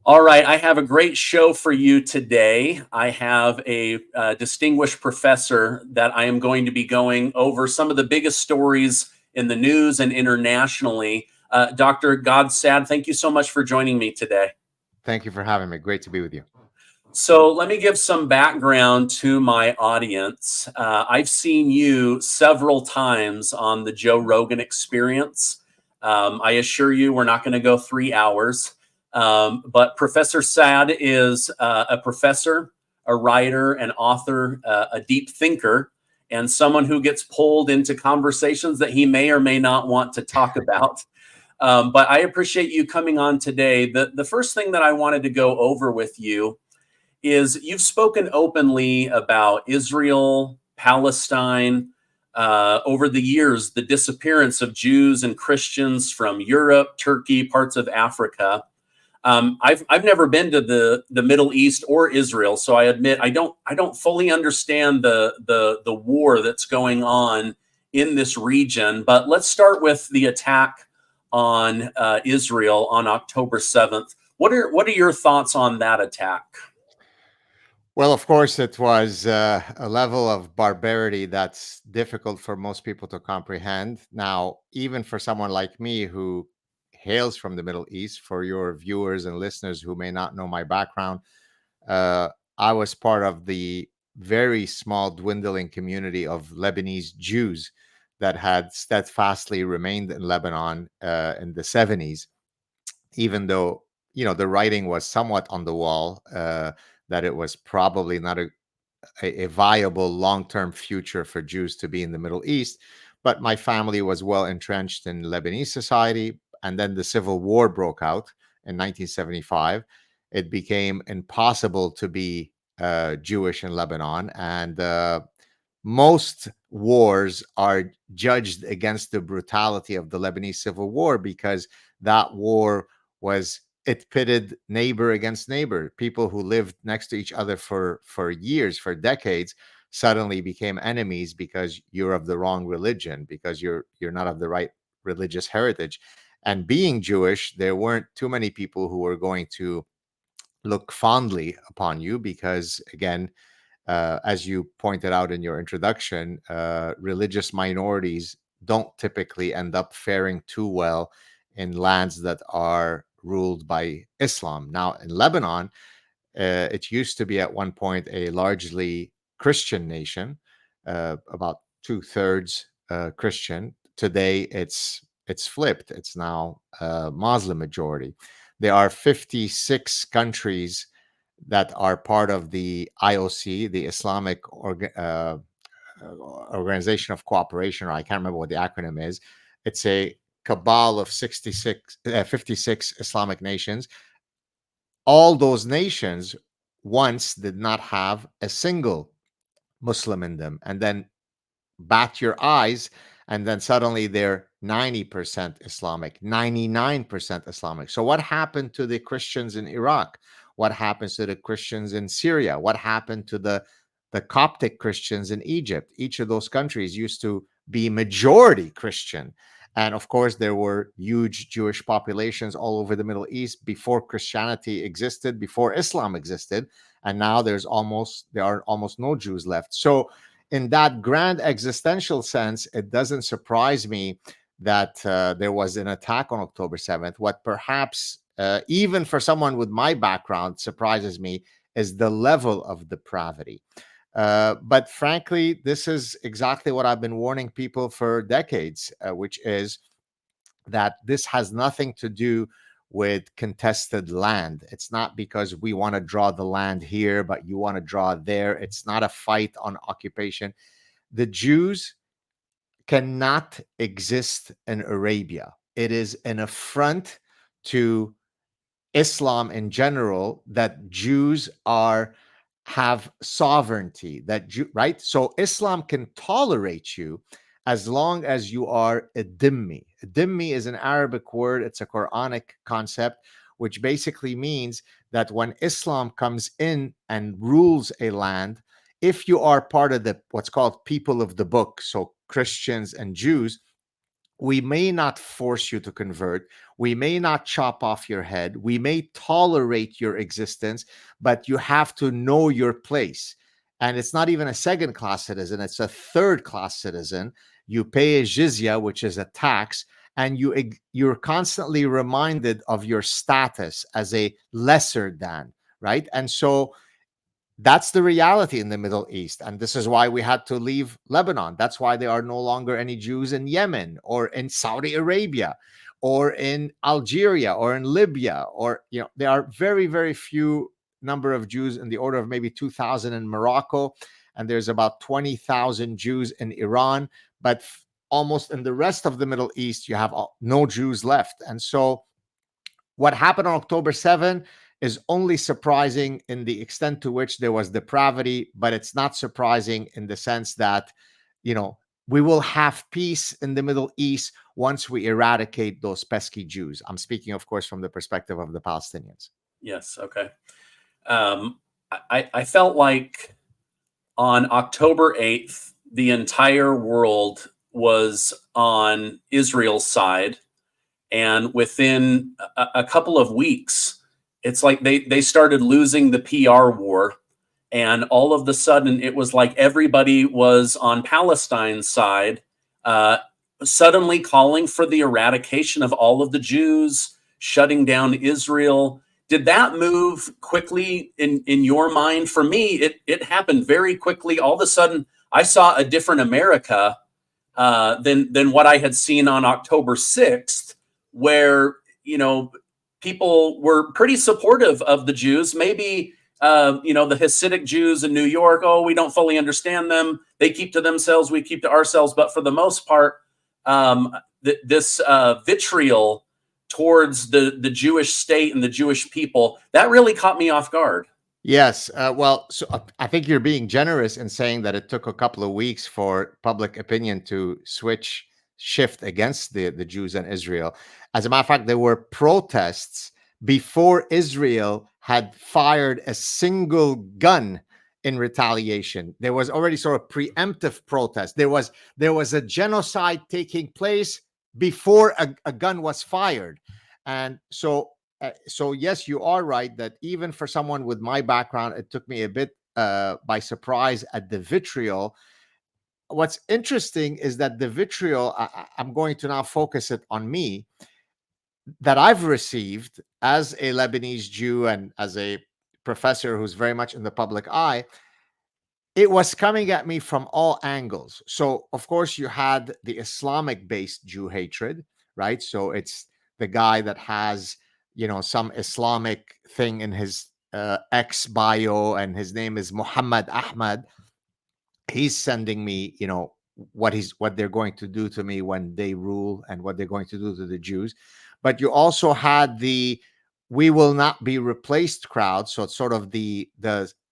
All right, I have a great show for you today. I have a distinguished professor that I am going to be going over some of the biggest stories in the news and internationally. Dr. Gad Saad, thank you so much for joining me today. Thank you for having me. Great to be with you. So, let me give some background to my audience. I've seen you several times on the Joe Rogan Experience. I assure you, we're not going to go 3 hours. But Professor Saad is a professor, a writer, an author, a deep thinker, and someone who gets pulled into conversations that he may or may not want to talk about. But I appreciate you coming on today. The first thing that I wanted to go over with you is you've spoken openly about Israel, Palestine, over the years, the disappearance of Jews and Christians from Europe, Turkey, parts of Africa. I've never been to the Middle East or Israel, so I admit I don't fully understand the war that's going on in this region. But let's start with the attack on Israel on October 7th. What are your thoughts on that attack? Well, of course, it was a level of barbarity that's difficult for most people to comprehend. Now, even for someone like me who hails from the Middle East, for your viewers and listeners who may not know my background, uh, I was part of the very small, dwindling community of Lebanese Jews that had steadfastly remained in Lebanon in the 70s, even though the writing was somewhat on the wall, that it was probably not a viable long-term future for Jews to be in the Middle East. But my family was well entrenched in Lebanese society, and then the civil war broke out in 1975. It became impossible to be Jewish in Lebanon, and most wars are judged against the brutality of the Lebanese civil war, because that war was, it pitted neighbor against neighbor. People who lived next to each other for years, for decades, suddenly became enemies because you're of the wrong religion, because you're not of the right religious heritage. And being Jewish, there weren't too many people who were going to look fondly upon you, because again, as you pointed out in your introduction, religious minorities don't typically end up faring too well in lands that are ruled by Islam. Now, in Lebanon, it used to be at one point a largely Christian nation, about two-thirds Christian. Today, it's flipped. It's now a Muslim majority. There are 56 countries that are part of the IOC, the Islamic Organization of Cooperation, or I can't remember what the acronym is. It's a cabal of 56 Islamic nations. All those nations once did not have a single Muslim in them. And then bat your eyes, and then suddenly they're 90% Islamic, 99% Islamic. So what happened to the Christians in Iraq? What happens to the Christians in Syria? What happened to the Coptic Christians in Egypt? Each of those countries used to be majority Christian. And of course, there were huge Jewish populations all over the Middle East before Christianity existed, before Islam existed. And now there are almost no Jews left. So in that grand existential sense, it doesn't surprise me that there was an attack on October 7th. What perhaps, even for someone with my background, surprises me is the level of depravity. But frankly, this is exactly what I've been warning people for decades, which is that this has nothing to do with contested land. It's not because we want to draw the land here, but you want to draw there. It's not a fight on occupation. The Jews cannot exist in Arabia. It is an affront to Islam in general that Jews have sovereignty, right? So Islam can tolerate you as long as you are a dhimmi. A dhimmi is an Arabic word, it's a Quranic concept, which basically means that when Islam comes in and rules a land, if you are part of the what's called people of the book, so Christians and Jews, we may not force you to convert. We may not chop off your head. We may tolerate your existence, but you have to know your place. And it's not even a second-class citizen, it's a third-class citizen. You pay a jizya, which is a tax, and you're constantly reminded of your status as a lesser than, right? And so that's the reality in the Middle East. And this is why we had to leave Lebanon. That's why there are no longer any Jews in Yemen or in Saudi Arabia or in Algeria or in Libya, or, there are very, very few number of Jews, in the order of maybe 2,000 in Morocco. And there's about 20,000 Jews in Iran. But almost in the rest of the Middle East, you have no Jews left. And so what happened on October 7 is only surprising in the extent to which there was depravity, but it's not surprising in the sense that, we will have peace in the Middle East once we eradicate those pesky Jews. I'm speaking, of course, from the perspective of the Palestinians. Yes. Okay. I felt like on October 8th, the entire world was on Israel's side. And within a couple of weeks, it's like they started losing the PR war. And all of a sudden, it was like everybody was on Palestine's side, suddenly calling for the eradication of all of the Jews, shutting down Israel. Did that move quickly in your mind? For me, it happened very quickly. All of a sudden, I saw a different America than what I had seen on October 6th, where people were pretty supportive of the Jews. Maybe the Hasidic Jews in New York, oh, we don't fully understand them. They keep to themselves, we keep to ourselves. But for the most part, this vitriol towards the Jewish state and the Jewish people, that really caught me off guard. Yes. So I think you're being generous in saying that it took a couple of weeks for public opinion to shift against the Jews and Israel. As a matter of fact, there were protests before Israel had fired a single gun in retaliation. There was already sort of preemptive protest. There was a genocide taking place before a gun was fired. And so yes, you are right that even for someone with my background, it took me a bit by surprise at the vitriol. What's interesting is that the vitriol, I'm going to now focus it on me, that I've received as a Lebanese Jew and as a professor who's very much in the public eye. It was coming at me from all angles. So, of course, you had the Islamic-based Jew hatred, right? So it's the guy that has, some Islamic thing in his X bio, and his name is Muhammad Ahmad. He's sending me, what they're going to do to me when they rule, and what they're going to do to the Jews. But you also had the "we will not be replaced" crowd. So it's sort of the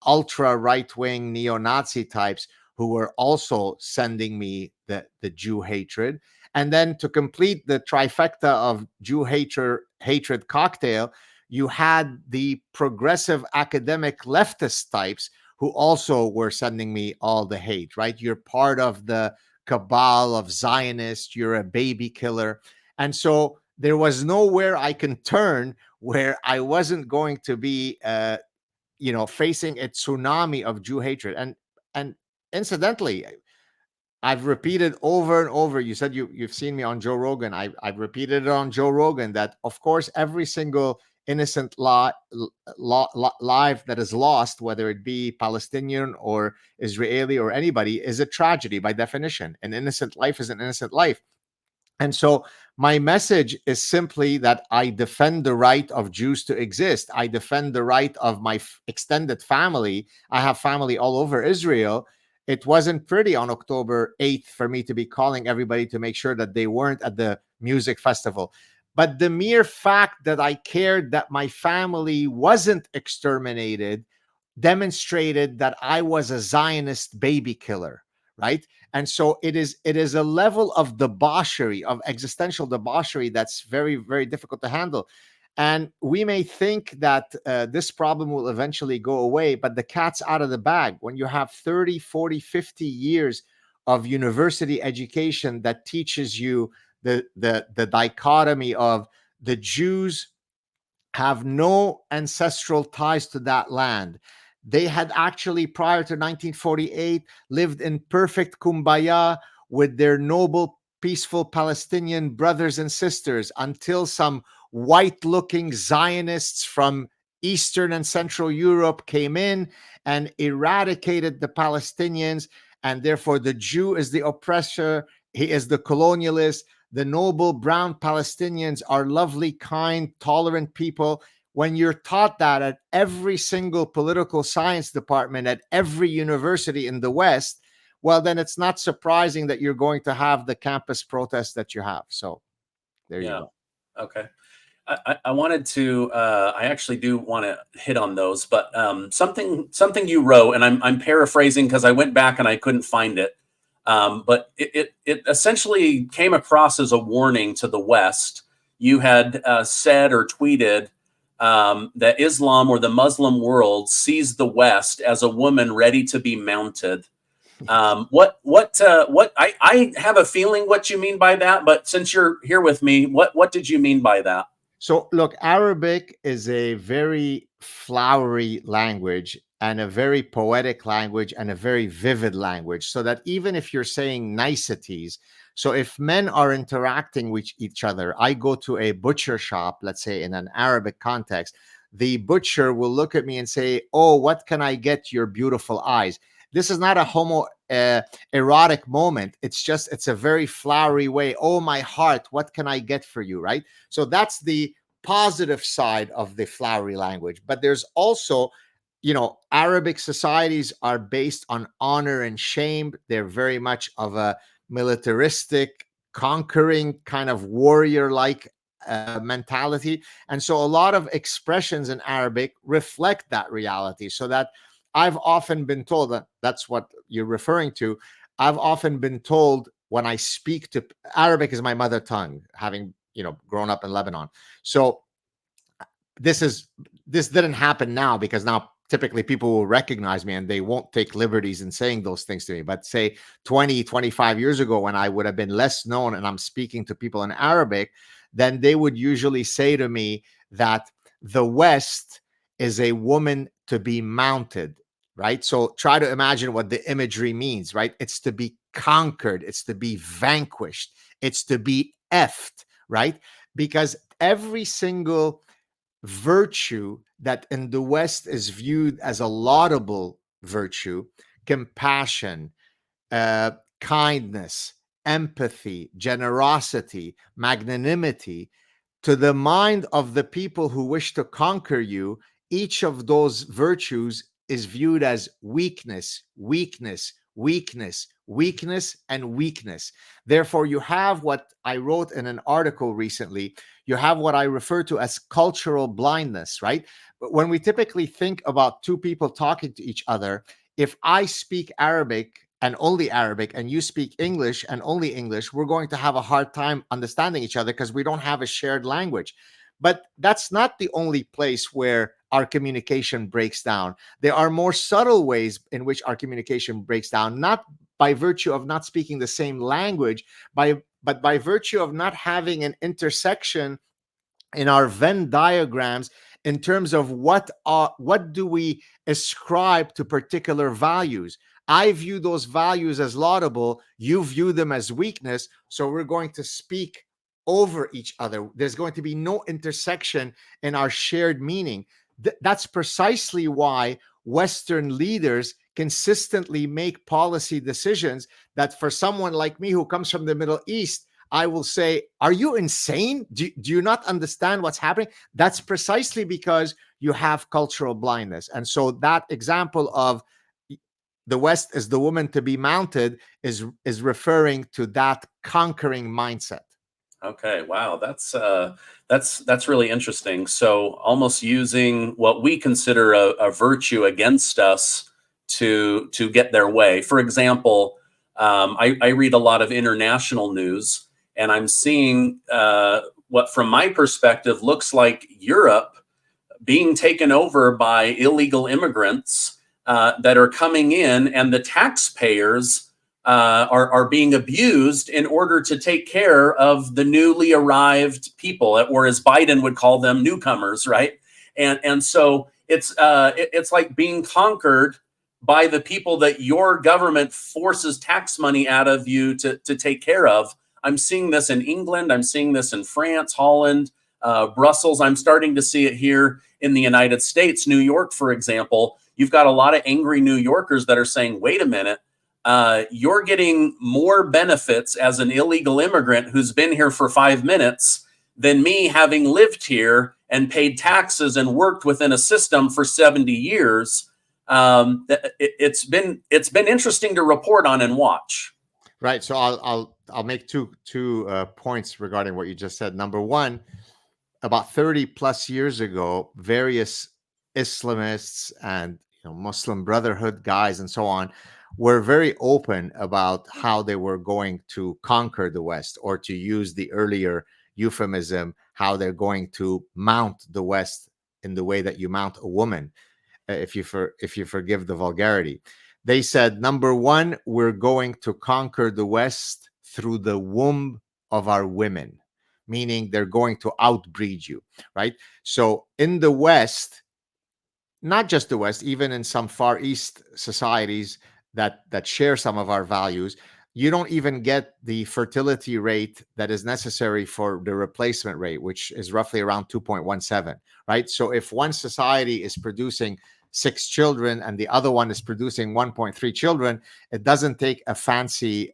ultra right-wing neo-Nazi types who were also sending me the Jew hatred. And then to complete the trifecta of Jew hatred cocktail, you had the progressive academic leftist types who also were sending me all the hate, right? You're part of the cabal of Zionists, you're a baby killer. And so there was nowhere I can turn where I wasn't going to be facing a tsunami of Jew hatred. And incidentally, I've repeated over and over. You said you've seen me on Joe Rogan. I've repeated it on Joe Rogan that, of course, every single innocent life that is lost, whether it be Palestinian or Israeli or anybody, is a tragedy by definition. An innocent life is an innocent life. And so my message is simply that I defend the right of Jews to exist. I defend the right of my extended family. I have family all over Israel. It wasn't pretty on October 8th for me to be calling everybody to make sure that they weren't at the music festival. But the mere fact that I cared that my family wasn't exterminated demonstrated that I was a Zionist baby killer, right? And so it is a level of debauchery, of existential debauchery, that's very, very difficult to handle. And we may think that this problem will eventually go away, but the cat's out of the bag. When you have 30, 40, 50 years of university education that teaches you the dichotomy of the Jews have no ancestral ties to that land. They had actually, prior to 1948, lived in perfect kumbaya with their noble, peaceful Palestinian brothers and sisters until some white-looking Zionists from Eastern and Central Europe came in and eradicated the Palestinians. And therefore, the Jew is the oppressor, he is the colonialist. The noble brown Palestinians are lovely, kind, tolerant people. When you're taught that at every single political science department at every university in the West, well, then it's not surprising that you're going to have the campus protests that you have. So there you go. Okay. I wanted to, I actually do want to hit on those, but something you wrote, and I'm paraphrasing because I went back and I couldn't find it. But it essentially came across as a warning to the West. You had said or tweeted that Islam or the Muslim world sees the West as a woman ready to be mounted. I have a feeling what you mean by that, but since you're here with me, what did you mean by that? So look, Arabic is a very flowery language and a very poetic language and a very vivid language, so that even if you're saying niceties, so if men are interacting with each other, I go to a butcher shop, let's say in an Arabic context, the butcher will look at me and say, "Oh, what can I get your beautiful eyes?" This is not a erotic moment. It's a very flowery way. "Oh, my heart, what can I get for you?" Right? So that's the positive side of the flowery language. But there's also, Arabic societies are based on honor and shame. They're very much of a militaristic, conquering kind of warrior-like mentality. And so a lot of expressions in Arabic reflect that reality. So that I've often been told that that's what you're referring to. I've often been told when I speak to Arabic is my mother tongue, having grown up in Lebanon. So this didn't happen now, because now typically people will recognize me and they won't take liberties in saying those things to me. But say 20, 25 years ago, when I would have been less known and I'm speaking to people in Arabic, then they would usually say to me that the West is a woman to be mounted, right? So try to imagine what the imagery means, right? It's to be conquered, it's to be vanquished, it's to be effed, right? Because every single virtue that in the West is viewed as a laudable virtue, compassion, kindness, empathy, generosity, magnanimity, to the mind of the people who wish to conquer you, each of those virtues is viewed as weakness, weakness, weakness, weakness, and weakness. Therefore, you have what I wrote in an article recently. You have what I refer to as cultural blindness, right? But when we typically think about two people talking to each other, if I speak Arabic and you speak English and only English, we're going to have a hard time understanding each other because we don't have a shared language. But that's not the only place where our communication breaks down. There are more subtle ways in which our communication breaks down, not by virtue of not speaking the same language, but by virtue of not having an intersection in our Venn diagrams in terms of what do we ascribe to particular values. I view those values as laudable, you view them as weakness, so we're going to speak over each other. There's going to be no intersection in our shared meaning. That's precisely why Western leaders consistently make policy decisions that, for someone like me who comes from the Middle East, I will say, "Are you insane? Do you not understand what's happening?" That's precisely because you have cultural blindness. And so that example of the West is the woman to be mounted is referring to that conquering mindset. Okay, wow, that's really interesting. So almost using what we consider a virtue against us to get their way. For example, I read a lot of international news, and I'm seeing what, from my perspective, looks like Europe being taken over by illegal immigrants that are coming in, and the taxpayers are being abused in order to take care of the newly arrived people, or as Biden would call them, newcomers, right? And so it's like being conquered by the people that your government forces tax money out of you to take care of. I'm seeing this in England. I'm seeing this in France, Holland, Brussels. I'm starting to see it here in the United States, New York, for example. You've got a lot of angry New Yorkers that are saying, wait a minute, you're getting more benefits as an illegal immigrant who's been here for 5 minutes than me having lived here and paid taxes and worked within a system for 70 years. It's been interesting to report on and watch. Right. So I'll make two points regarding what you just said. Number one, about 30 plus years ago, various Islamists and Muslim Brotherhood guys and so on were very open about how they were going to conquer the West, or to use the earlier euphemism, how they're going to mount the West in the way that you mount a woman, if you forgive the vulgarity. They said, number one, we're going to conquer the West through the womb of our women, meaning they're going to outbreed you, right? So in the West, not just the West, even in some Far East societies that share some of our values, you don't even get the fertility rate that is necessary for the replacement rate, which is roughly around 2.17, right? So if one society is producing 6 children and the other one is producing 1.3 children, it doesn't take a fancy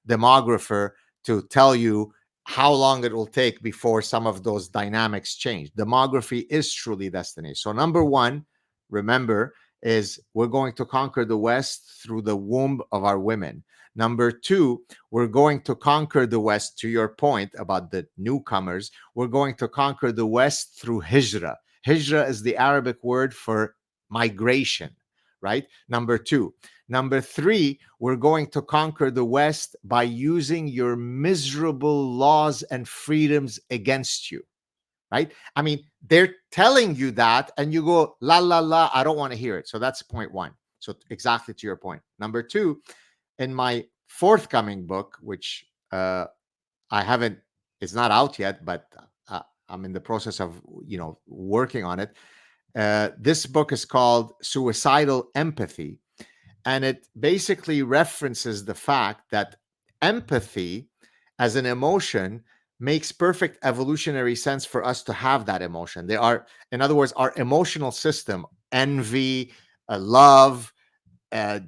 demographer to tell you how long it will take before some of those dynamics change. Demography is truly destiny. So number one, remember, is we're going to conquer the West through the womb of our women. Number two, we're going to conquer the West, to your point about the newcomers, we're going to conquer the West through hijra. Hijra is the Arabic word for migration, right? Number two. Number three, we're going to conquer the West by using your miserable laws and freedoms against you, right? I mean, they're telling you that and you go, la, la, la, I don't want to hear it. So that's point one. So exactly to your point. Number two, in my forthcoming book, which I haven't, it's not out yet, but I'm in the process of, working on it. This book is called Suicidal Empathy. And it basically references the fact that empathy as an emotion makes perfect evolutionary sense for us to have that emotion. They are, in other words, our emotional system, envy, love,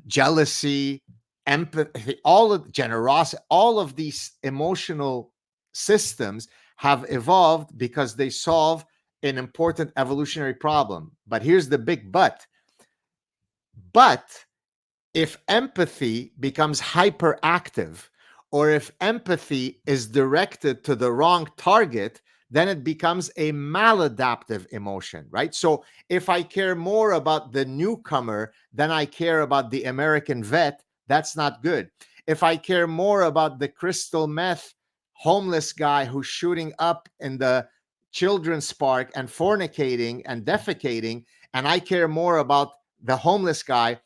jealousy, empathy, all of generosity, all of these emotional systems have evolved because they solve an important evolutionary problem. But here's the big but. But if empathy becomes hyperactive, or if empathy is directed to the wrong target, then it becomes a maladaptive emotion, right? So if I care more about the newcomer than I care about the American vet, that's not good. If I care more about the crystal meth homeless guy who's shooting up in the children's park and fornicating and defecating, and I care more about the homeless guy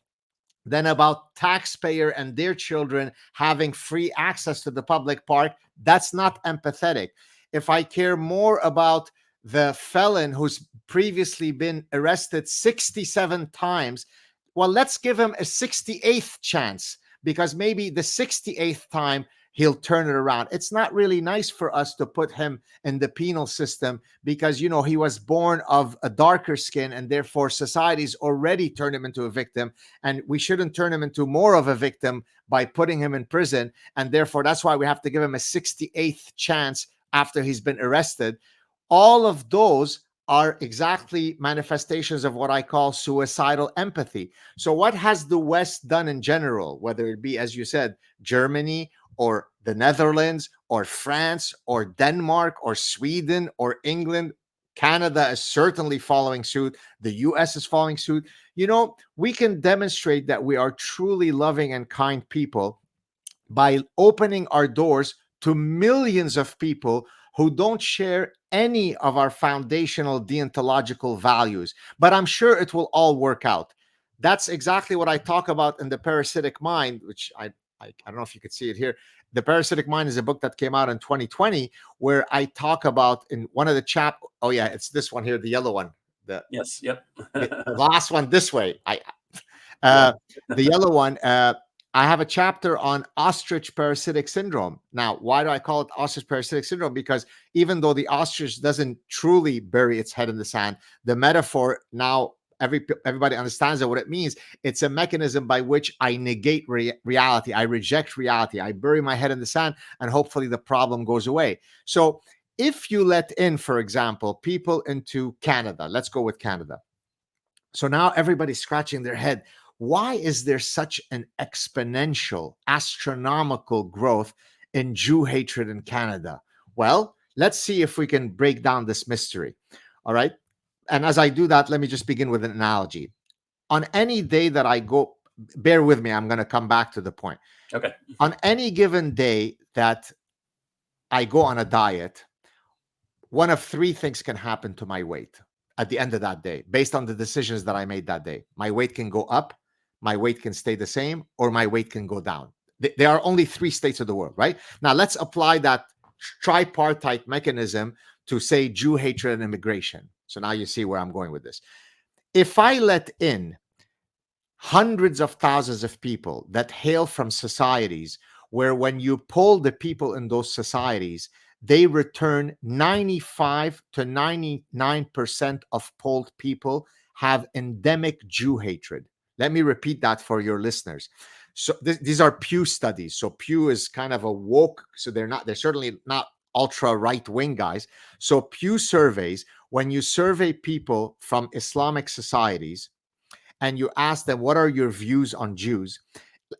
than about taxpayer and their children having free access to the public park, that's not empathetic. If I care more about the felon who's previously been arrested 67 times, well, let's give him a 68th chance, because maybe the 68th time he'll turn it around. It's not really nice for us to put him in the penal system because, he was born of a darker skin, and therefore society's already turned him into a victim. And we shouldn't turn him into more of a victim by putting him in prison. And therefore, that's why we have to give him a 68th chance after he's been arrested. All of those are exactly manifestations of what I call suicidal empathy. So what has the West done in general, whether it be, as you said, Germany or the Netherlands or France or Denmark or Sweden or England? Canada is certainly following suit. The US is following suit. We can demonstrate that we are truly loving and kind people by opening our doors to millions of people who don't share any of our foundational deontological values. But I'm sure it will all work out. That's exactly what I talk about in the parasitic mind, which I I don't know if you could see it here. The Parasitic Mind is a book that came out in 2020, where I talk about in one of the oh yeah, it's this one here, the yellow one. Yes. Yep. The last one this way. The yellow one. I have a chapter on ostrich parasitic syndrome. Now, why do I call it ostrich parasitic syndrome? Because even though the ostrich doesn't truly bury its head in the sand, the metaphor now everybody understands that what it means. It's a mechanism by which I negate reality. I reject reality. I bury my head in the sand, and hopefully the problem goes away. So if you let in, for example, people into Canada, let's go with Canada. So now everybody's scratching their head. Why is there such an exponential, astronomical growth in Jew hatred in Canada? Well, let's see if we can break down this mystery. All right. And as I do that, let me just begin with an analogy. On any day that I go, bear with me, I'm going to come back to the point. Okay. On any given day that I go on a diet, one of three things can happen to my weight at the end of that day, based on the decisions that I made that day. My weight can go up, my weight can stay the same, or my weight can go down. There are only three states of the world, right? Now, let's apply that tripartite mechanism to, say, Jew hatred and immigration. So now you see where I'm going with this. If I let in hundreds of thousands of people that hail from societies where when you poll the people in those societies, they return 95 to 99% of polled people have endemic Jew hatred. Let me repeat that for your listeners. So these are Pew studies. So Pew is kind of a woke, so they're certainly not ultra right-wing guys. So Pew surveys, when you survey people from Islamic societies and you ask them, what are your views on Jews?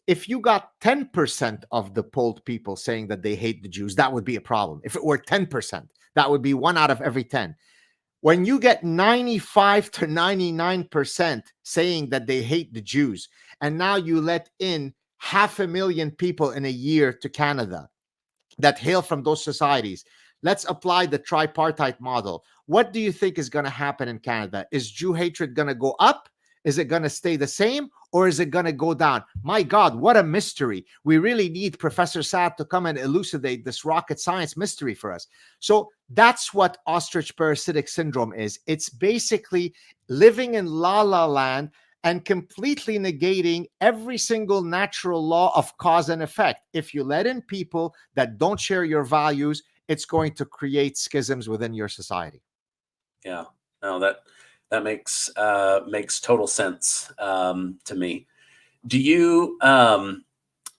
If you got 10% of the polled people saying that they hate the Jews, that would be a problem. If it were 10%, that would be 1 out of every 10. When you get 95 to 99% saying that they hate the Jews, and now you let in 500,000 people in a year to Canada that hail from those societies, let's apply the tripartite model. What do you think is going to happen in Canada? Is Jew hatred going to go up? Is it going to stay the same, or is it going to go down? My God, what a mystery. We really need Professor Saad to come and elucidate this rocket science mystery for us. So that's what ostrich parasitic syndrome is. It's basically living in la la land and completely negating every single natural law of cause and effect. If you let in people that don't share your values, it's going to create schisms within your society. Yeah, no, that makes total sense to me. Do you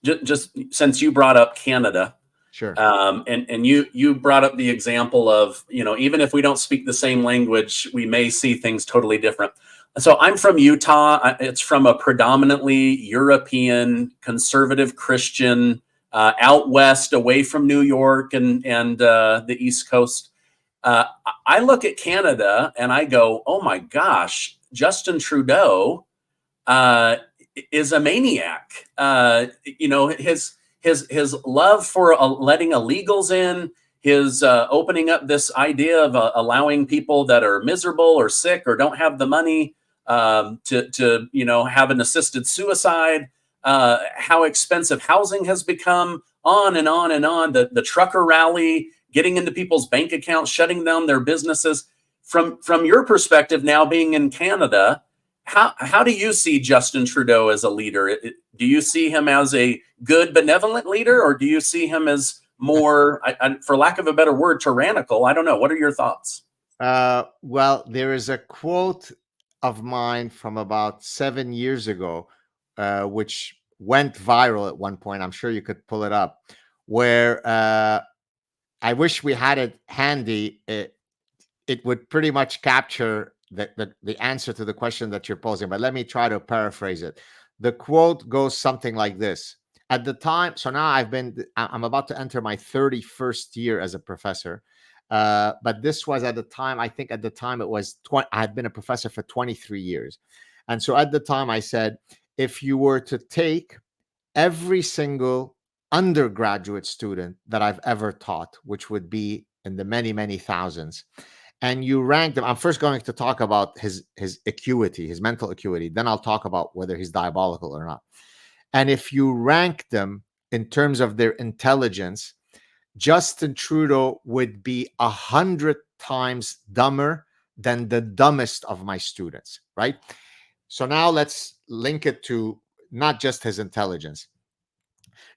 just since you brought up Canada, sure, and you brought up the example of, even if we don't speak the same language, we may see things totally different. So I'm from Utah. It's from a predominantly European conservative Christian out west, away from New York and the East Coast. I look at Canada and I go, oh my gosh, Justin Trudeau is a maniac. His love for letting illegals in, his opening up this idea of allowing people that are miserable or sick or don't have the money to have an assisted suicide, how expensive housing has become, on and on and on. The trucker rally, getting into people's bank accounts, shutting down their businesses. From your perspective now, being in Canada, how do you see Justin Trudeau as a leader? Do you see him as a good, benevolent leader, or do you see him as more, for lack of a better word, tyrannical? I don't know. What are your thoughts? Well, there is a quote of mine from about 7 years ago, which went viral at one point. I'm sure you could pull it up, where I wish we had it handy. It would pretty much capture the answer to the question that you're posing, but let me try to paraphrase it. The quote goes something like this. At the time, so now I'm about to enter my 31st year as a professor. But this was at the time, I think at the time it was, I had been a professor for 23 years. And so at the time I said, if you were to take every single undergraduate student that I've ever taught, which would be in the many, many thousands, and you rank them, I'm first going to talk about his acuity, his mental acuity. Then I'll talk about whether he's diabolical or not. And if you rank them in terms of their intelligence, Justin Trudeau would be 100 times dumber than the dumbest of my students, right? So now let's link it to not just his intelligence.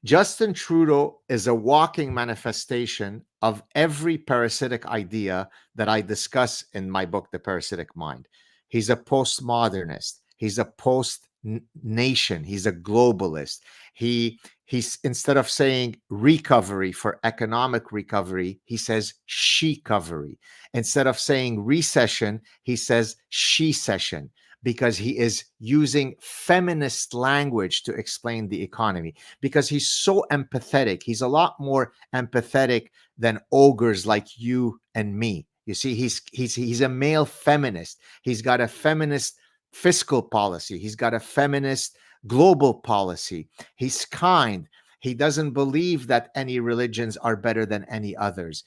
Justin Trudeau is a walking manifestation of every parasitic idea that I discuss in my book, The Parasitic Mind. He's a postmodernist. He's a post-nation. He's a globalist. He's instead of saying recovery for economic recovery, he says she-covery. Instead of saying recession, he says she-session, because he is using feminist language to explain the economy, because he's so empathetic. He's a lot more empathetic than ogres like you and me. You see, he's a male feminist. He's got a feminist fiscal policy. He's got a feminist global policy. He's kind. He doesn't believe that any religions are better than any others.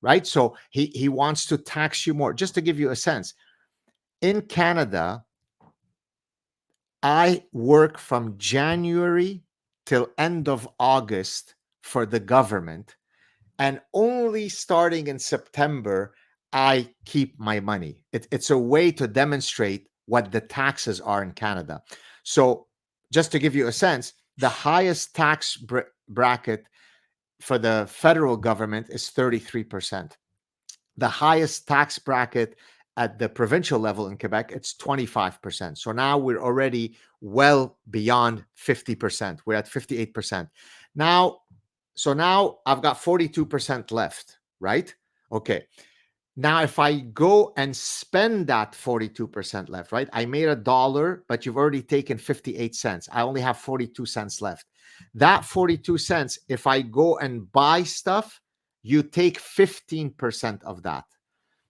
Right? So he wants to tax you more. Just to give you a sense, in Canada, I work from January till end of August for the government, and only starting in September, I keep my money. It's a way to demonstrate what the taxes are in Canada. So just to give you a sense, the highest tax bracket for the federal government is 33%. The highest tax bracket at the provincial level in Quebec, it's 25%. So now we're already well beyond 50%. We're at 58%. Now, so now I've got 42% left, right? Okay. Now, if I go and spend that 42% left, right? I made $1, but you've already taken 58 cents. I only have 42 cents left. That 42 cents, if I go and buy stuff, you take 15% of that,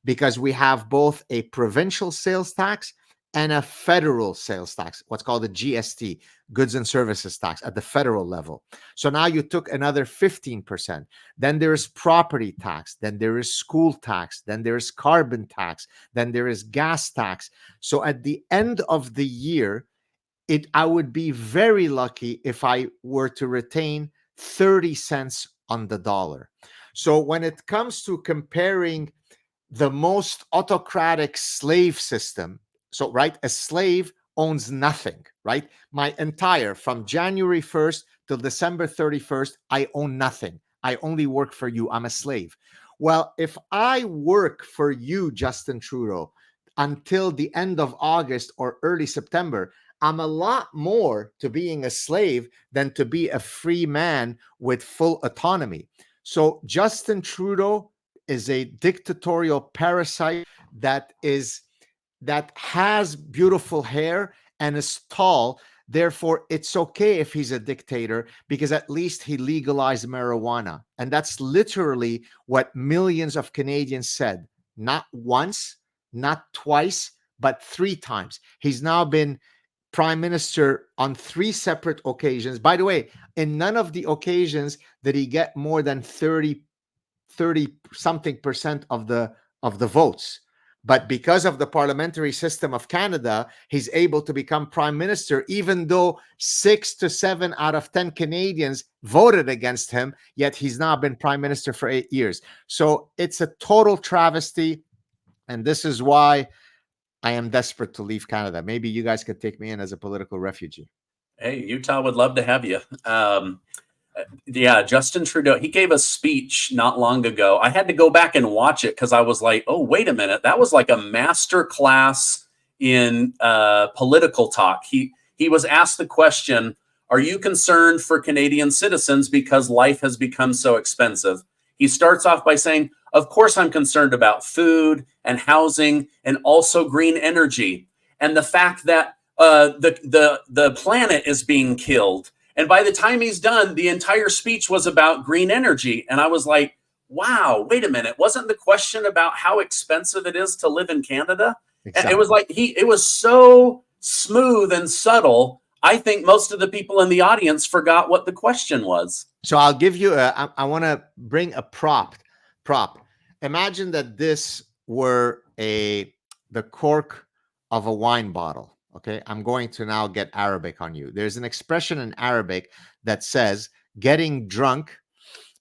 because we have both a provincial sales tax and a federal sales tax, what's called the GST, goods and services tax, at the federal level. So now you took another 15%. Then there is property tax. Then there is school tax. Then there is carbon tax. Then there is gas tax. So at the end of the year, I would be very lucky if I were to retain 30 cents on the dollar. So when it comes to comparing the most autocratic slave system, so, right, a slave owns nothing, right? My entire, from January 1st till December 31st, I own nothing. I only work for you. I'm a slave. Well, if I work for you, Justin Trudeau, until the end of August or early September, I'm a lot more to being a slave than to be a free man with full autonomy. So Justin Trudeau is a dictatorial parasite that has beautiful hair and is tall. Therefore, it's okay if he's a dictator, because at least he legalized marijuana. And that's literally what millions of Canadians said. Not once, not twice, but 3 times. He's now been prime minister on 3 separate occasions. By the way, in none of the occasions did he get more than 30 something percent of the votes. But because of the parliamentary system of Canada, he's able to become prime minister, even though 6 to 7 out of 10 Canadians voted against him, yet he's now been prime minister for 8 years. So it's a total travesty. And this is why I am desperate to leave Canada. Maybe you guys could take me in as a political refugee. Hey, Utah would love to have you. Yeah, Justin Trudeau, he gave a speech not long ago. I had to go back and watch it because I was like, oh, wait a minute. That was like a master class in political talk. He was asked the question, are you concerned for Canadian citizens because life has become so expensive? He starts off by saying, of course I'm concerned about food and housing and also green energy and the fact that the planet is being killed. And by the time he's done, the entire speech was about green energy. And I was like, wow, wait a minute. Wasn't the question about how expensive it is to live in Canada? Exactly. And it was like, it was so smooth and subtle. I think most of the people in the audience forgot what the question was. So I'll give you I want to bring a prop. Imagine that this were the cork of a wine bottle. Okay, I'm going to now get Arabic on you. There's an expression in Arabic that says getting drunk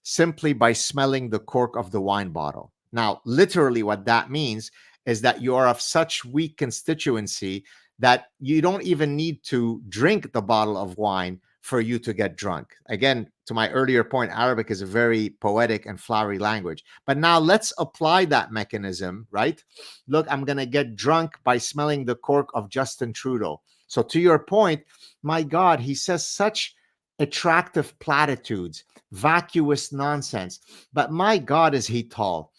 simply by smelling the cork of the wine bottle. Now, literally, what that means is that you are of such weak constituency that you don't even need to drink the bottle of wine for you to get drunk. Again, to my earlier point, Arabic is a very poetic and flowery language. But now let's apply that mechanism, right? Look, I'm going to get drunk by smelling the cork of Justin Trudeau. So to your point, my God, he says such attractive platitudes, vacuous nonsense. But my God, is he tall?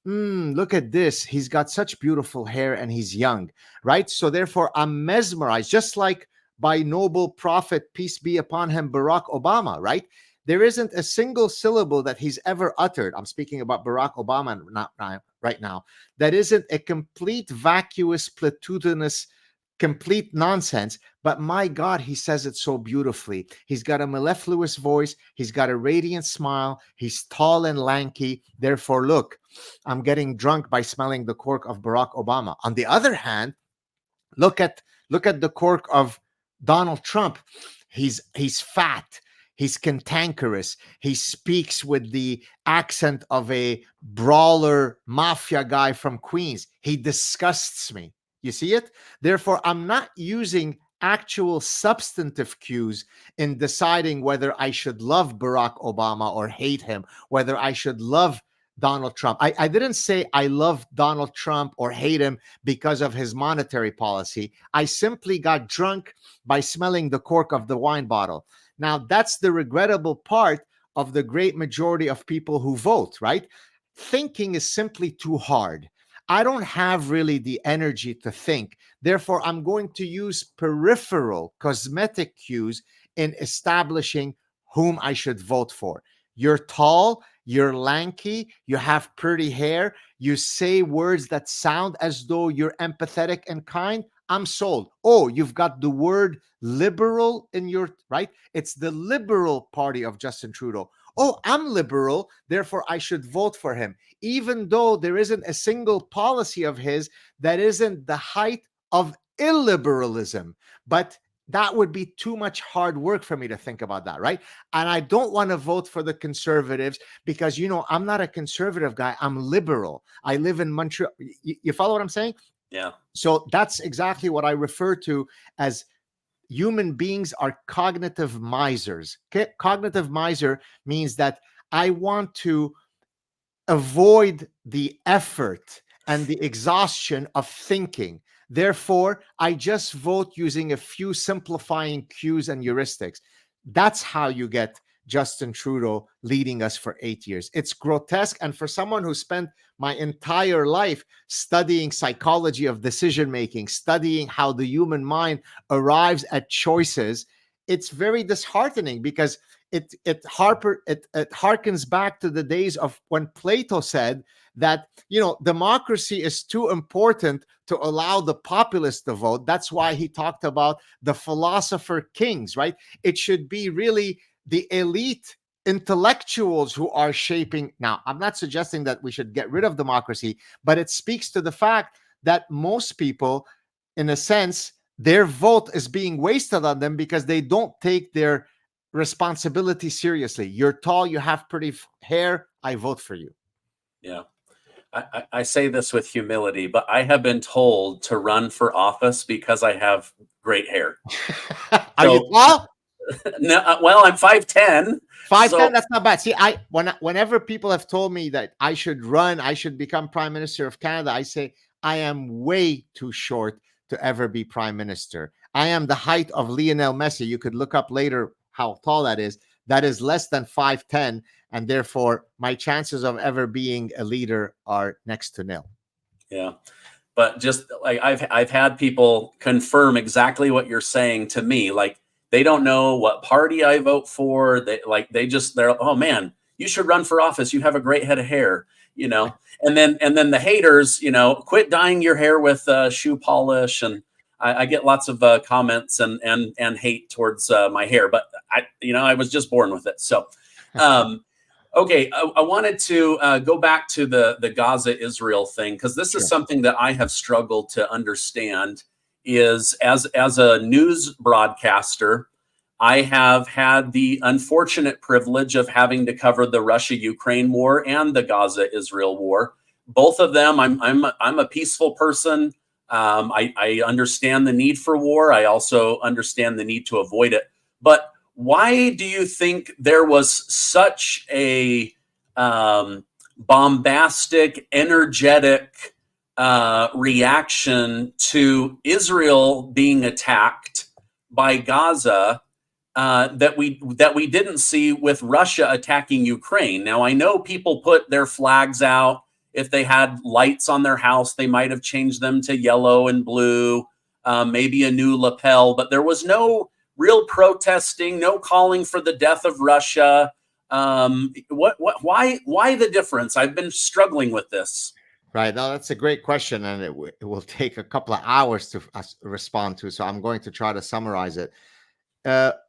Look at this. He's got such beautiful hair and he's young, right? So therefore, I'm mesmerized, just like by noble prophet, peace be upon him, Barack Obama, right? There isn't a single syllable that he's ever uttered. I'm speaking about Barack Obama right now. That isn't a complete vacuous, platitudinous, complete nonsense. But my God, he says it so beautifully. He's got a mellifluous voice. He's got a radiant smile. He's tall and lanky. Therefore, look, I'm getting drunk by smelling the cork of Barack Obama. On the other hand, look at the cork of Donald Trump. He's fat. He's cantankerous. He speaks with the accent of a brawler mafia guy from Queens. He disgusts me. You see it? Therefore, I'm not using actual substantive cues in deciding whether I should love Barack Obama or hate him, whether I should love Donald Trump. I didn't say I love Donald Trump or hate him because of his monetary policy. I simply got drunk by smelling the cork of the wine bottle. Now, that's the regrettable part of the great majority of people who vote, right? Thinking is simply too hard. I don't have really the energy to think. Therefore, I'm going to use peripheral cosmetic cues in establishing whom I should vote for. You're tall, you're lanky, you have pretty hair, you say words that sound as though you're empathetic and kind. I'm sold. Oh, you've got the word liberal in your, right? It's the Liberal Party of Justin Trudeau. Oh, I'm liberal, therefore I should vote for him, even though there isn't a single policy of his that isn't the height of illiberalism. But that would be too much hard work for me to think about that, right? And I don't want to vote for the conservatives because, I'm not a conservative guy. I'm liberal. I live in Montreal. You follow what I'm saying? Yeah. So that's exactly what I refer to as human beings are cognitive misers. Cognitive miser means that I want to avoid the effort and the exhaustion of thinking. Therefore, I just vote using a few simplifying cues and heuristics. That's how you get Justin Trudeau leading us for 8 years. It's grotesque. And for someone who spent my entire life studying psychology of decision making, studying how the human mind arrives at choices, it's very disheartening because it harkens back to the days of when Plato said that, democracy is too important to allow the populace to vote. That's why he talked about the philosopher kings, right? It should be really the elite intellectuals who are shaping. Now, I'm not suggesting that we should get rid of democracy, but it speaks to the fact that most people, in a sense, their vote is being wasted on them because they don't take their responsibility seriously. You're tall, you have pretty hair, I vote for you. Yeah. I say this with humility, but I have been told to run for office because I have great hair. Are you tall? No, well, I'm 5'10". 5'10", so, that's not bad. See, whenever people have told me that I should run, I should become Prime Minister of Canada, I say I am way too short to ever be Prime Minister. I am the height of Lionel Messi. You could look up later how tall that is. That is less than 5'10", and therefore my chances of ever being a leader are next to nil. Yeah. But just like I've had people confirm exactly what you're saying to me. Like, they don't know what party I vote for. They're oh man, you should run for office. You have a great head of hair, And then the haters, quit dyeing your hair with shoe polish. And I get lots of comments and hate towards my hair, but I was just born with it. So, okay, I wanted to go back to the Gaza-Israel thing, because this is something that I have struggled to understand. Is as a news broadcaster, I have had the unfortunate privilege of having to cover the Russia-Ukraine war and the Gaza-Israel war. Both of them, I'm a peaceful person. I understand the need for war. I also understand the need to avoid it. But why do you think there was such a bombastic, energetic reaction to Israel being attacked by Gaza that we didn't see with Russia attacking Ukraine? Now, I know people put their flags out. If they had lights on their house, they might have changed them to yellow and blue, maybe a new lapel, but there was no real protesting, no calling for the death of Russia. Why the difference? I've been struggling with this. Right. Now, that's a great question, and it will take a couple of hours to respond to. So I'm going to try to summarize it.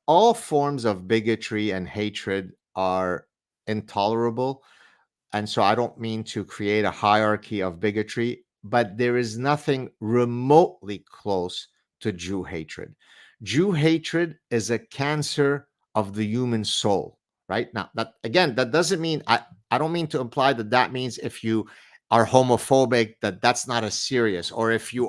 All forms of bigotry and hatred are intolerable. And so I don't mean to create a hierarchy of bigotry, but there is nothing remotely close to Jew hatred. Jew hatred is a cancer of the human soul, right? Now, that again, that doesn't mean I don't mean to imply that that means if you are homophobic that that's not as serious, or if you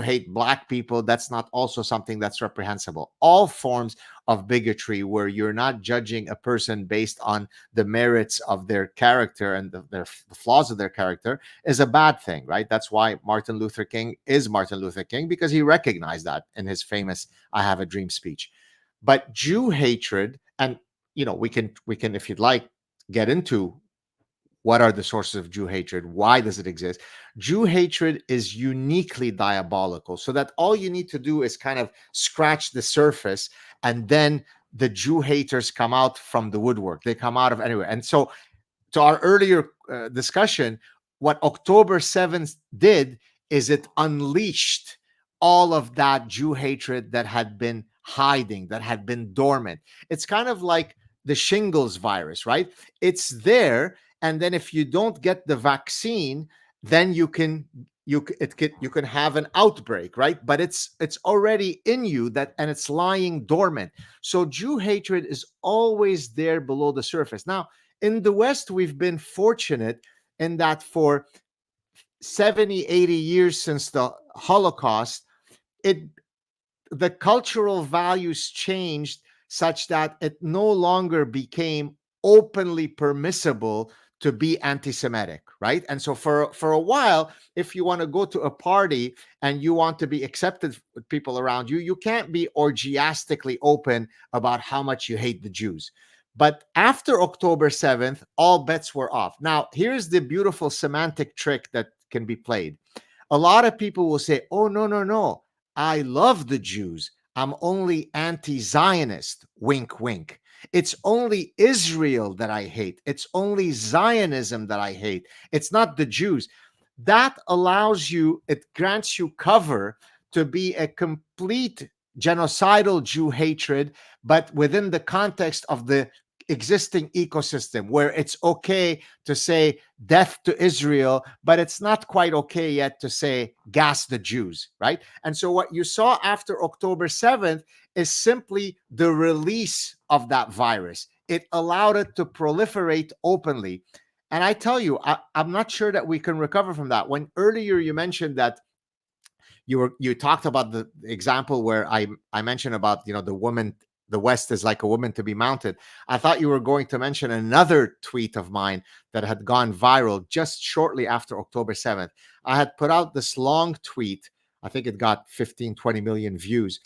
hate black people, that's not also something that's reprehensible. All forms of bigotry where you're not judging a person based on the merits of their character and the flaws of their character is a bad thing, right? That's why Martin Luther King is Martin Luther King, because he recognized that in his famous "I Have a Dream" speech. But Jew hatred, and we can if you'd like get into what are the sources of Jew hatred, why does it exist. Jew hatred is uniquely diabolical, so that all you need to do is kind of scratch the surface, and then the Jew haters come out from the woodwork. They come out of anywhere. And so, to our earlier discussion, what October 7th did is it unleashed all of that Jew hatred that had been hiding, that had been dormant. It's kind of like the shingles virus, right? It's there, and then if you don't get the vaccine, then you can have an outbreak, right? But it's already in you, that, and it's lying dormant. So Jew hatred is always there below the surface. Now, in the West, we've been fortunate in that for 70, 80 years since the Holocaust, the cultural values changed such that it no longer became openly permissible to be anti-Semitic, right? And so for a while, if you want to go to a party and you want to be accepted with people around you, you can't be orgiastically open about how much you hate the Jews. But after October 7th, all bets were off. Now, here's the beautiful semantic trick that can be played. A lot of people will say, oh, no, no, no, I love the Jews. I'm only anti-Zionist, wink, wink. It's only Israel that I hate. It's only Zionism that I hate. It's not the Jews. That allows you, it grants you cover to be a complete genocidal Jew hatred, but within the context of the existing ecosystem, where it's okay to say death to Israel, but it's not quite okay yet to say gas the Jews, right? And so what you saw after October 7th is simply the release of that virus. It allowed it to proliferate openly. And I tell you, I'm not sure that we can recover from that. When earlier you mentioned that you talked about the example where I mentioned about the woman, the West is like a woman to be mounted. I thought you were going to mention another tweet of mine that had gone viral just shortly after October 7th. I had put out this long tweet. I think it got 15, 20 million views,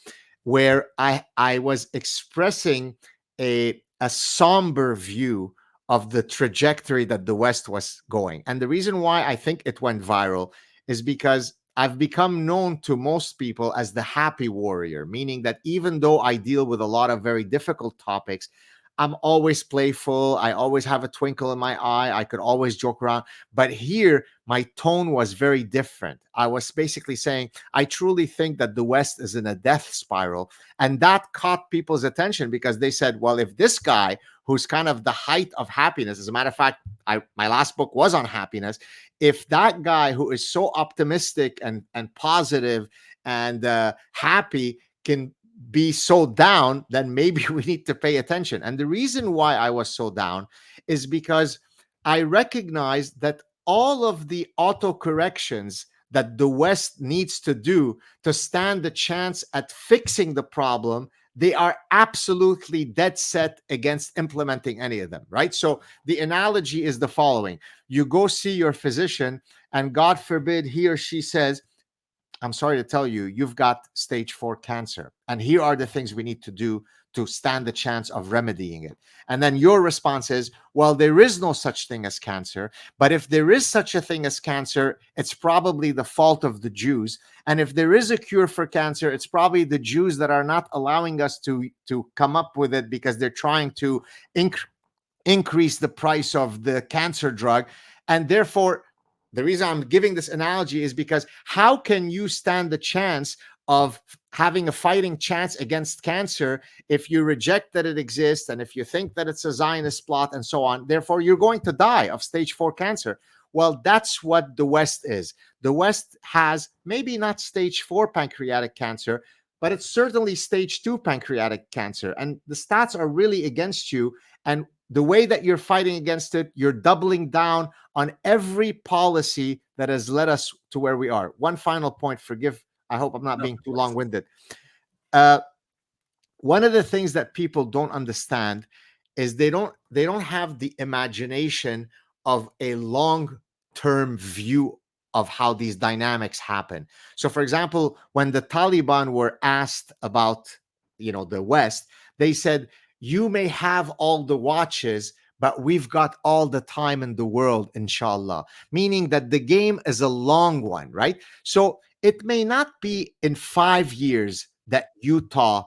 where I was expressing a somber view of the trajectory that the West was going. And the reason why I think it went viral is because I've become known to most people as the happy warrior, meaning that even though I deal with a lot of very difficult topics, I'm always playful. I always have a twinkle in my eye. I could always joke around. But here, my tone was very different. I was basically saying, I truly think that the West is in a death spiral. And that caught people's attention because they said, well, if this guy, who's kind of the height of happiness, as a matter of fact, my last book was on happiness. If that guy who is so optimistic and positive and happy can be so down, then maybe we need to pay attention. And the reason why I was so down is because I recognize that all of the auto corrections that the West needs to do to stand a chance at fixing the problem, they are absolutely dead set against implementing any of them, right? So the analogy is the following. You go see your physician, and God forbid he or she says, I'm sorry to tell you, you've got stage 4 cancer. And here are the things we need to do to stand the chance of remedying it. And then your response is, well, there is no such thing as cancer. But if there is such a thing as cancer, it's probably the fault of the Jews. And if there is a cure for cancer, it's probably the Jews that are not allowing us to come up with it because they're trying to increase the price of the cancer drug. And therefore, the reason I'm giving this analogy is because how can you stand the chance of having a fighting chance against cancer if you reject that it exists and if you think that it's a Zionist plot and so on? Therefore, you're going to die of stage 4 cancer. Well, that's what the West is. The West has maybe not stage 4 pancreatic cancer, but it's certainly stage 2 pancreatic cancer. And the stats are really against you. And the way that you're fighting against it, you're doubling down on every policy that has led us to where we are. One final point, forgive, I hope I'm not being too long-winded. One of the things that people don't understand is they don't have the imagination of a long-term view of how these dynamics happen. So, for example, when the Taliban were asked about, the West, they said, you may have all the watches, but we've got all the time in the world, inshallah. Meaning that the game is a long one, right? So it may not be in 5 years that Utah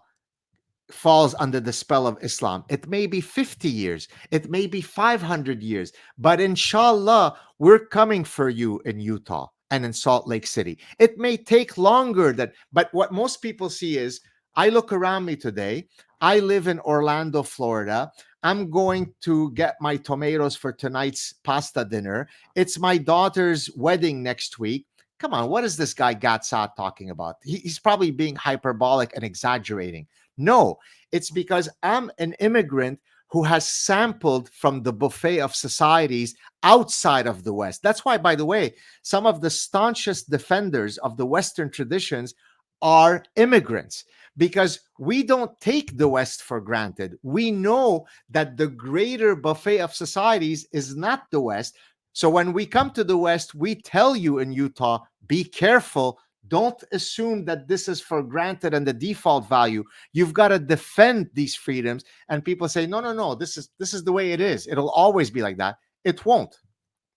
falls under the spell of Islam. It may be 50 years. It may be 500 years. But inshallah, we're coming for you in Utah and in Salt Lake City. It may take longer but what most people see is, I look around me today. I live in Orlando, Florida. I'm going to get my tomatoes for tonight's pasta dinner. It's my daughter's wedding next week. Come on, what is this guy Gad Saad talking about? He's probably being hyperbolic and exaggerating. No, it's because I'm an immigrant who has sampled from the buffet of societies outside of the West. That's why, by the way, some of the staunchest defenders of the Western traditions are immigrants, because we don't take the West for granted. We know that the greater buffet of societies is not the West. So when we come to the West, we tell you in Utah, be careful. Don't assume that this is for granted and the default value. You've got to defend these freedoms. And people say, no, this is the way it is. It'll always be like that. It won't.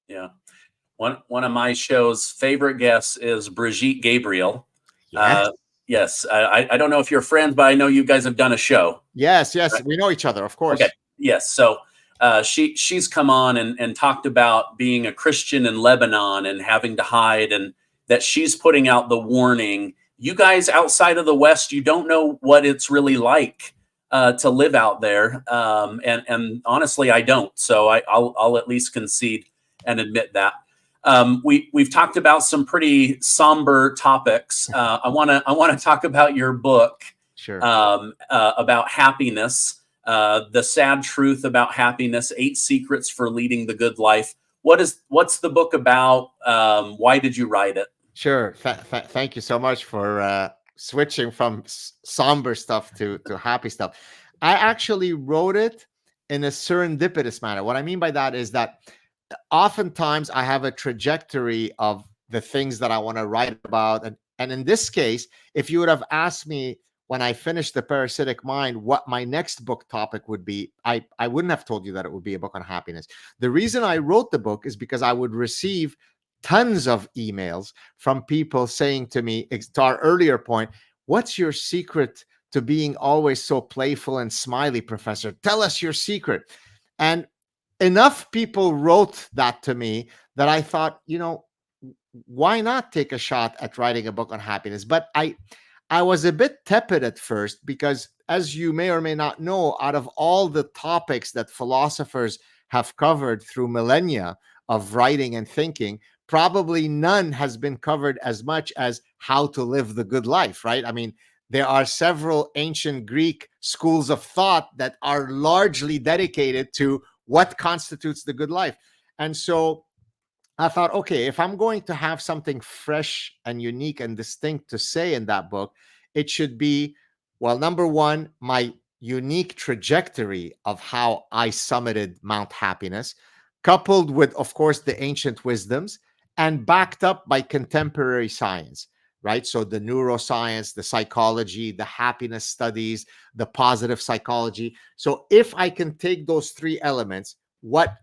Yeah. One of my show's favorite guests is Brigitte Gabriel. Yes. Yes. I don't know if you're friends, but I know you guys have done a show. Yes. Right? We know each other, of course. Okay. Yes. So she's come on and talked about being a Christian in Lebanon and having to hide, and that she's putting out the warning. You guys outside of the West, you don't know what it's really like to live out there. And honestly, I don't. So I'll at least concede and admit that. We've talked about some pretty somber topics. I want to talk about your book. Sure. About happiness, the sad truth about happiness, 8 secrets for leading the good life. What's the book about? Why did you write it? Sure. Thank you so much for switching from somber stuff to happy stuff. I actually wrote it in a serendipitous manner. What I mean by that is that oftentimes I have a trajectory of the things that I want to write about. And in this case, if you would have asked me when I finished The Parasitic Mind what my next book topic would be, I wouldn't have told you that it would be a book on happiness. The reason I wrote the book is because I would receive tons of emails from people saying to me, to our earlier point, what's your secret to being always so playful and smiley, Professor? Tell us your secret. And enough people wrote that to me that I thought, why not take a shot at writing a book on happiness? But I was a bit tepid at first because, as you may or may not know, out of all the topics that philosophers have covered through millennia of writing and thinking, probably none has been covered as much as how to live the good life, right? I mean, there are several ancient Greek schools of thought that are largely dedicated to what constitutes the good life. And so I thought, okay, if I'm going to have something fresh and unique and distinct to say in that book, it should be, well, number one, my unique trajectory of how I summited Mount Happiness, coupled with, of course, the ancient wisdoms and backed up by contemporary science, right? So the neuroscience, the psychology, the happiness studies, the positive psychology. So if I can take those three elements, what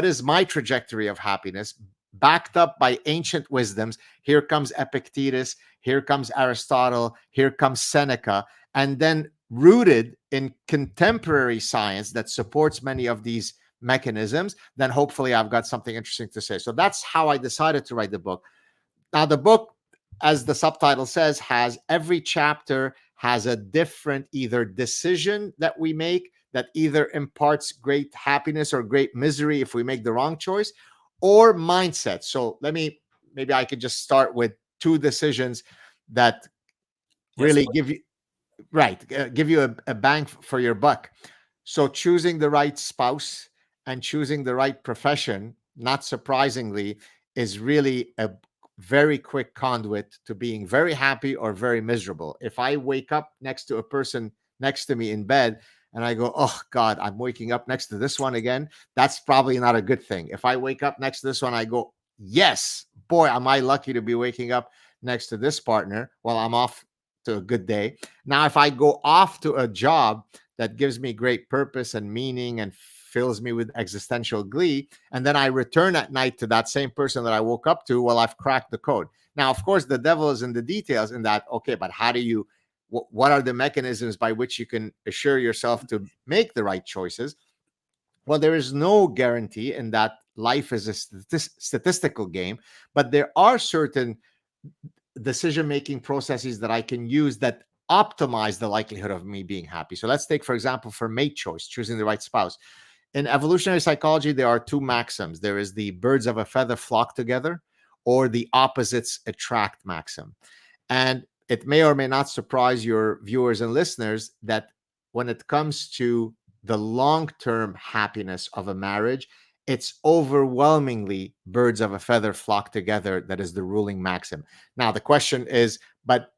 is my trajectory of happiness backed up by ancient wisdoms? Here comes Epictetus, here comes Aristotle, here comes Seneca, and then rooted in contemporary science that supports many of these mechanisms, then hopefully I've got something interesting to say. So that's how I decided to write the book. Now, the book, as the subtitle says, has every chapter has a different either decision that we make that either imparts great happiness or great misery if we make the wrong choice, or mindset. So maybe I could just start with two decisions that really give you give you a bang for your buck. So choosing the right spouse and choosing the right profession, not surprisingly, is really a very quick conduit to being very happy or very miserable. If I wake up next to a person next to me in bed and I go, oh God, I'm waking up next to this one again, that's probably not a good thing. If I wake up next to this one, I go, yes, boy, am I lucky to be waking up next to this partner while I'm off to a good day. Now, if I go off to a job that gives me great purpose and meaning and fills me with existential glee, and then I return at night to that same person that I woke up to, well, I've cracked the code. Now, of course, the devil is in the details in that, okay, but how do you, what are the mechanisms by which you can assure yourself to make the right choices? Well, there is no guarantee in that life is a statistical game, but there are certain decision-making processes that I can use that optimize the likelihood of me being happy. So let's take, for example, for mate choice, choosing the right spouse. In evolutionary psychology, there are two maxims. There is the birds of a feather flock together, or the opposites attract maxim. And it may or may not surprise your viewers and listeners that when it comes to the long-term happiness of a marriage, it's overwhelmingly birds of a feather flock together that is the ruling maxim. Now, the question is, but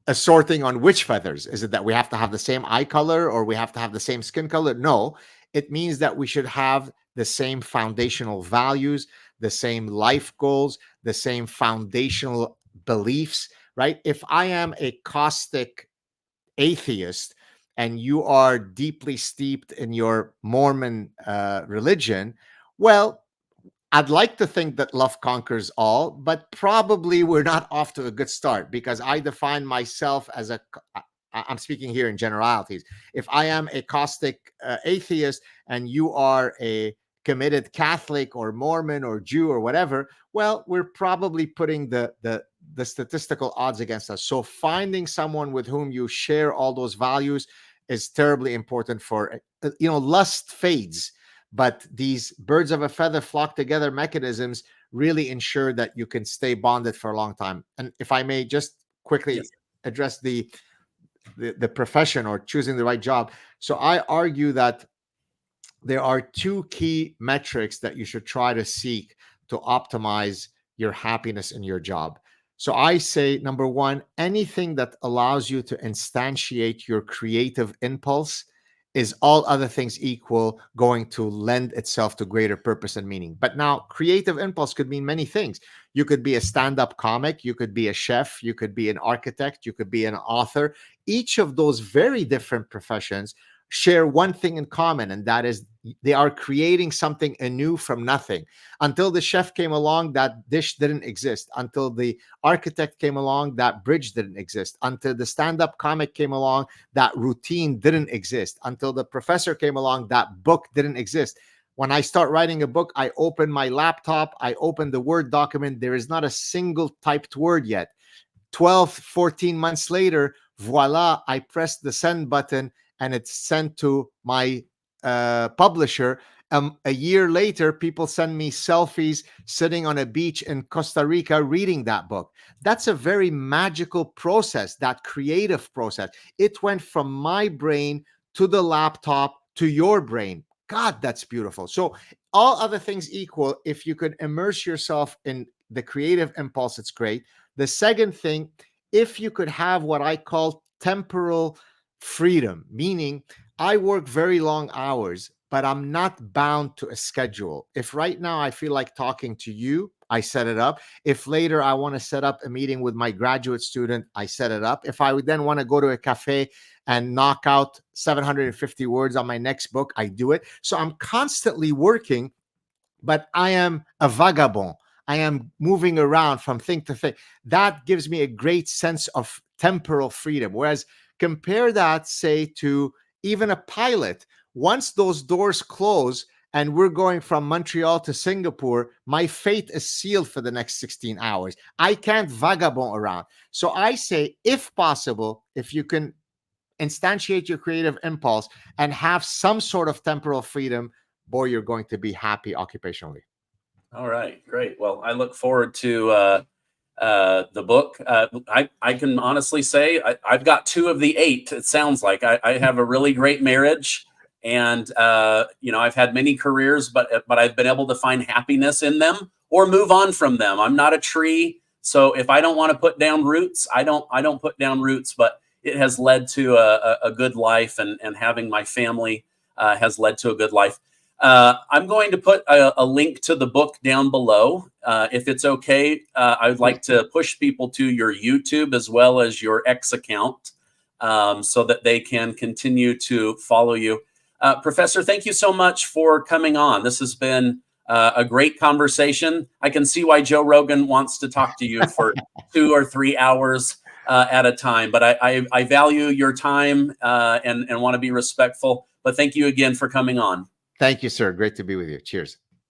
assorting on which feathers? Is it that we have to have the same eye color or we have to have the same skin color? No, it means that we should have the same foundational values, the same life goals, the same foundational beliefs, right? If I am a caustic atheist and you are deeply steeped in your Mormon religion, well, I'd like to think that love conquers all, but probably we're not off to a good start because I define myself as I'm speaking here in generalities. If I am a caustic atheist and you are a committed Catholic or Mormon or Jew or whatever, well, we're probably putting the statistical odds against us. So finding someone with whom you share all those values is terribly important for, lust fades, but these birds of a feather flock together mechanisms really ensure that you can stay bonded for a long time. And if I may just quickly address the profession or choosing the right job. So I argue that there are two key metrics that you should try to seek to optimize your happiness in your job. So I say, number one, anything that allows you to instantiate your creative impulse is, all other things equal, going to lend itself to greater purpose and meaning. But now, creative impulse could mean many things. You could be a stand-up comic, you could be a chef, you could be an architect, you could be an author. Each of those very different professions share one thing in common, and that is they are creating something anew from nothing. Until the chef came along, that dish didn't exist. Until the architect came along, that bridge didn't exist. Until the stand-up comic came along, that routine didn't exist. Until the professor came along, that book didn't exist. When I start writing a book, I open my laptop, I open the Word document. There is not a single typed word yet. 12, 14 months later, voila, I press the send button and it's sent to my publisher. A year later, people send me selfies sitting on a beach in Costa Rica reading that book. That's a very magical process, that creative process. It went from my brain to the laptop to your brain. God, that's beautiful. So all other things equal, if you could immerse yourself in the creative impulse, it's great. The second thing, if you could have what I call temporal freedom, meaning I work very long hours, but I'm not bound to a schedule. If right now I feel like talking to you, I set it up. If later I want to set up a meeting with my graduate student, I set it up. If I would then want to go to a cafe and knock out 750 words on my next book, I do it. So I'm constantly working, but I am a vagabond. I am moving around from thing to thing. That gives me a great sense of temporal freedom. Whereas compare that, say, to even a pilot. Once those doors close and we're going from Montreal to Singapore, my fate is sealed for the next 16 hours. I can't vagabond around. So I say, if possible, if you can instantiate your creative impulse and have some sort of temporal freedom, boy, you're going to be happy occupationally. All right, great. Well, I look forward to the book. I can honestly say I've got 2 of the 8. It sounds like I have a really great marriage, and I've had many careers, but I've been able to find happiness in them or move on from them. I'm not a tree, so if I don't want to put down roots, I don't put down roots. But it has led to a good life, and having my family has led to a good life. I'm going to put a link to the book down below. If it's okay, I would like to push people to your YouTube as well as your X account, so that they can continue to follow you. Professor, thank you so much for coming on. This has been a great conversation. I can see why Joe Rogan wants to talk to you for 2 or 3 hours at a time, but I value your time and want to be respectful. But thank you again for coming on. Thank you, sir. Great to be with you. Cheers.